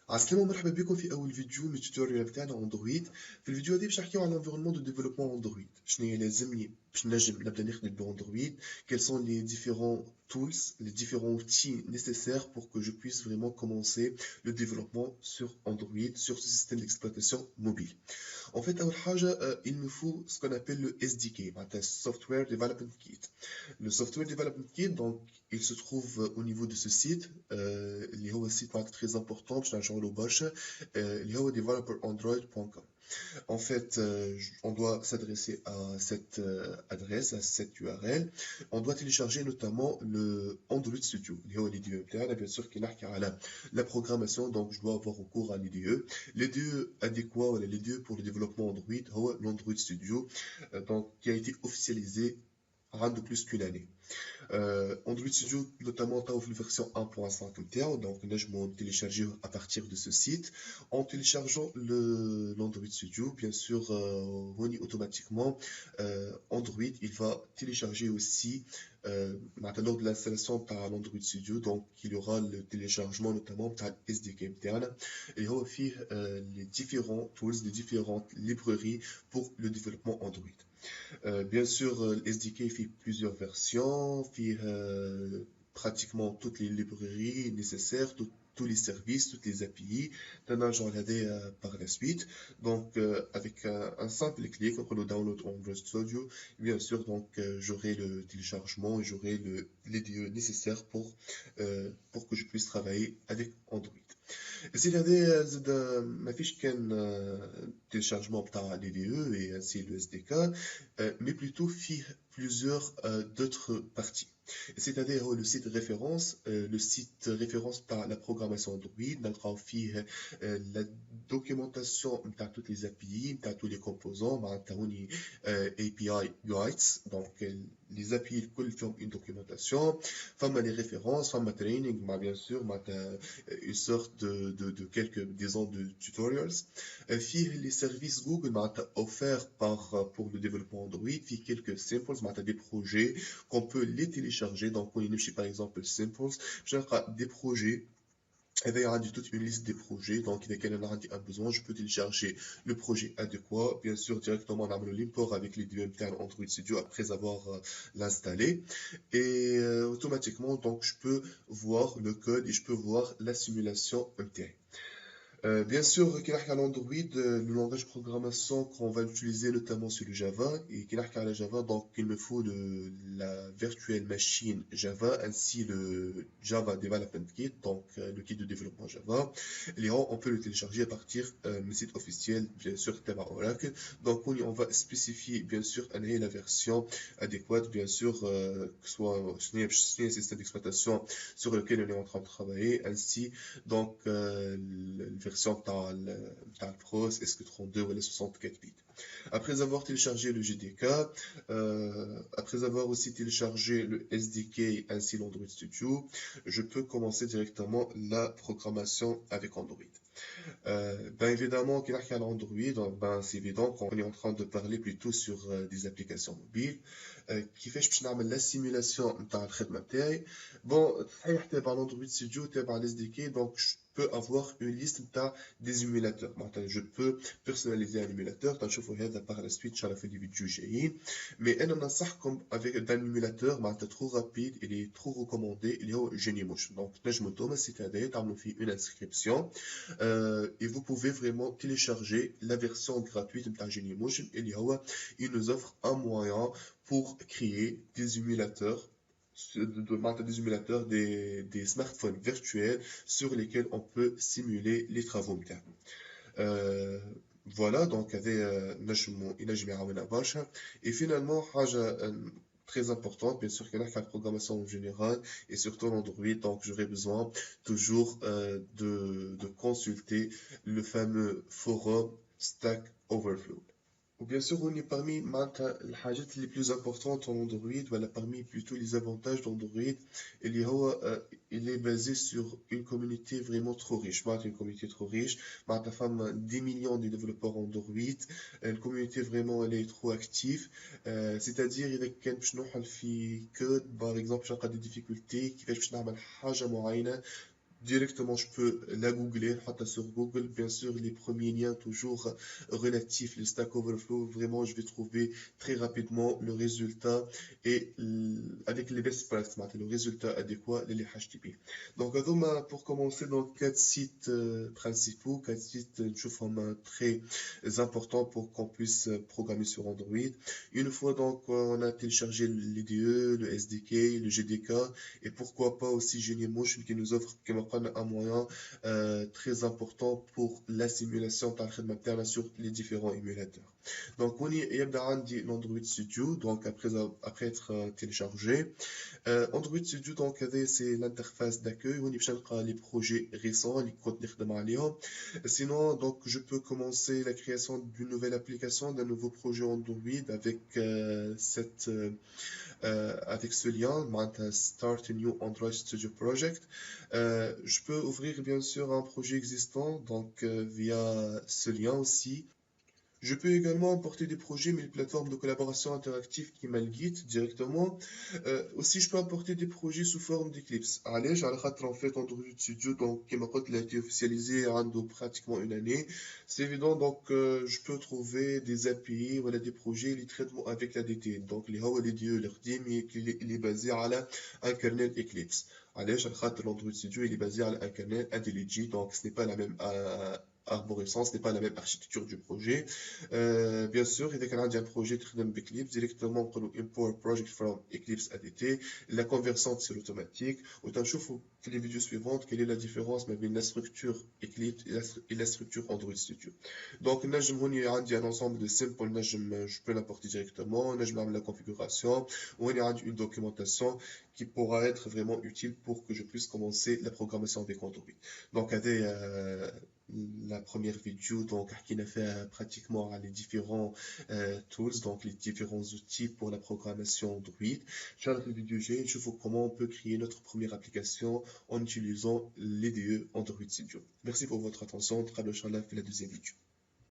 عسلامة ومرحبا بكم في أول فيديو من التوتوريال بتاعنا أندرويد. في الفيديو هذا باش نحكيو على l'environnement de développement أندرويد، شنو يلزمني باش نجم نبدا نخدم بأندرويد، quels sont les différents tools, les différents outils nécessaires pour que je puisse vraiment commencer le développement sur Android, sur ce système d'exploitation mobile. En fait, أول حاجة il me faut ce qu'on appelle le SDK, معناتها Software Development Kit. Le Software Development Kit, donc, il se trouve au niveau de ce site, اللي هو site معناتها très important باش نرجعوا له برشا، اللي هو developerandroid.com. En fait, on doit s'adresser à cette adresse, à cette URL. On doit télécharger notamment le Android Studio, اللي هو l'IDE بتاعنا bien sûr qui نحكي على la programmation, donc je dois avoir recours à l'IDE. L'IDE adéquat ou l'IDE pour le développement Android هو l'Android Studio, donc qui a été officialisé de plus qu'une année. Android Studio, notamment, tu as la version 1.5 donc on télécharger à partir de ce site. En téléchargeant l'Android Studio, bien sûr, automatiquement, Android, il va télécharger aussi, lors de l'installation par l'Android Studio, donc il y aura le téléchargement notamment par SDK interne, et aussi les différents tools, les différentes librairies pour le développement Android. Bien sûr, SDK fait plusieurs versions, fait pratiquement toutes les librairies nécessaires, tous les services, toutes les API. Maintenant, j'en regarder par la suite. Donc, avec un simple clic, on peut le download Android Studio. Bien sûr, donc, j'aurai le téléchargement et j'aurai l'IDE nécessaire pour que je puisse travailler avec Android. زيد هذايا زاد ما فيش كان téléchargement بتاع l'IDE et ainsi le SDK, mais plutôt فيه plusieurs d'autres parties. C'est-à-dire le site référence, le site référence par la programmation Android, نلقاو فيه la documentation بتاع toutes les API, بتاع tous les composants, معناتها هوني API guides, donc les API الكل فيهم une documentation, فما les références, فما training, bien sûr, une sorte de quelques, disons, de tutorials. فيه les services Google offerts pour le développement Android, فيه quelques samples, des projets qu'on peut les télécharger. Donc, on y par exemple samples, j'ai des projets. Et il y a toute une liste des projets, donc dès qu'il y en a un besoin, je peux télécharger le projet adéquat, bien sûr directement dans l'import avec les deux internes Android Studio après avoir l'installé, et automatiquement donc je peux voir le code et je peux voir la simulation interne. Bien sûr, qui à l'Android, le langage de programmation qu'on va utiliser notamment sur le Java, et qui à la Java, donc il me faut la virtual machine Java ainsi le Java Development Kit, donc le kit de développement Java. On peut le télécharger à partir du site officiel, bien sûr, Teva Oracle. Donc on va spécifier bien sûr la version adéquate, bien sûr, que ce soit un système d'exploitation sur lequel on est en train de travailler, ainsi donc la version بتاع Pros SQ32 ou les 64 bits. Après avoir téléchargé le GDK, après avoir aussi téléchargé le SDK ainsi l'Android Studio, je peux commencer directement la programmation avec Android. Ben évidemment, qu'il y a Android, ben c'est évident qu'on est en train de parler plutôt sur des applications mobiles. كيفاش نعمل la simulation نتاع الخدمة بتاعي. Bon, صحيح تابع l'Android Studio, تابع l'SDK, donc je peux avoir une liste نتاع des émulateurs. Je peux personnaliser un émulateur, تنشوفوا هذا par la suite على في les vidéos جايين. Mais أنا ننصحكم avec un émulateur معناتها trop rapide, il est trop recommandé, اللي هو Genymotion. Donc نجموا انتوما السيت هذايا تعملوا فيه une inscription. Et vous pouvez vraiment télécharger la version gratuite de Genymotion. Il nous offre un moyen pour créer des émulateurs, des smartphones virtuels sur lesquels on peut simuler les travaux. Euh, voilà, donc et finalement, très importante, bien sûr, qu'il y a la programmation en général et surtout l'Android, donc j'aurai besoin toujours de consulter le fameux forum Stack Overflow. وبيان سور هوني parmi معناتها الحاجات اللي plus importantes en Android ولا parmi plutôt les avantages d'Android اللي هو il est basé sur une communauté vraiment trop riche معناتها une communauté trop riche معناتها فما 10 millions de développeurs Android. une communauté vraiment elle est trop active. c'est-à-dire إذا كان باش نوحل في كود par exemple باش نلقى des difficultés كيفاش باش نعمل حاجة معينة directement, je peux la googler, sur Google, bien sûr, les premiers liens toujours relatifs, le Stack Overflow, vraiment, je vais trouver très rapidement le résultat et avec les best practices, le résultat adéquat, les HTTP. Donc, pour commencer, donc, quatre sites principaux, quatre sites, je trouve très importants pour qu'on puisse programmer sur Android. Une fois, donc, on a téléchargé l'IDE, le SDK, le GDK, et pourquoi pas aussi Geniemotion qui nous offre un moyen très important pour la simulation par le sur les différents émulateurs. Donc, on y يبدأ عندي l'Android Studio, donc après être téléchargé. Android Studio, donc, c'est l'interface d'accueil. On y بنلقى les projets récents, les codes نخدم عليهم. Sinon, donc, je peux commencer la création d'une nouvelle application, d'un nouveau projet Android avec avec ce lien, Start a New Android Studio Project. Je peux ouvrir bien sûr un projet existant, donc via ce lien aussi. Je peux également importer des projets, mais les plateformes de collaboration interactive qui m'a le guide directement. Aussi, je peux importer des projets sous forme d'Eclipse. علاش على خاطر en fait Android Studio donc كما قلت il a été officialisé عنده pratiquement une année. C'est évident donc je peux trouver des API voilà des projets les traitements avec la DT. Donc اللي هو الIDE القديم il est basé على un kernel Eclipse. علاش على خاطر l'Android Studio il est basé على un kernel IntelliJ donc ce n'est pas la même arborescence, n'est pas la même architecture du projet. Bien sûr, il y a un projet qui Eclipse directement pour import project from Eclipse ADT. La conversion, c'est automatique. Autant je trouve que les vidéos suivantes, quelle est la différence entre la structure Eclipse et la structure Android Studio. Donc, il y a un ensemble de simples, je peux l'importer directement. Je vais la configuration. Il y a une documentation qui pourra être vraiment utile pour que je puisse commencer la programmation avec Android. Donc, la première vidéo donc qui a fait pratiquement les différents tools donc les différents outils pour la programmation Android. Sur la vidéo je vous comment on peut créer notre première application en utilisant l'IDE Android Studio. Merci pour votre attention. On sera la deuxième vidéo.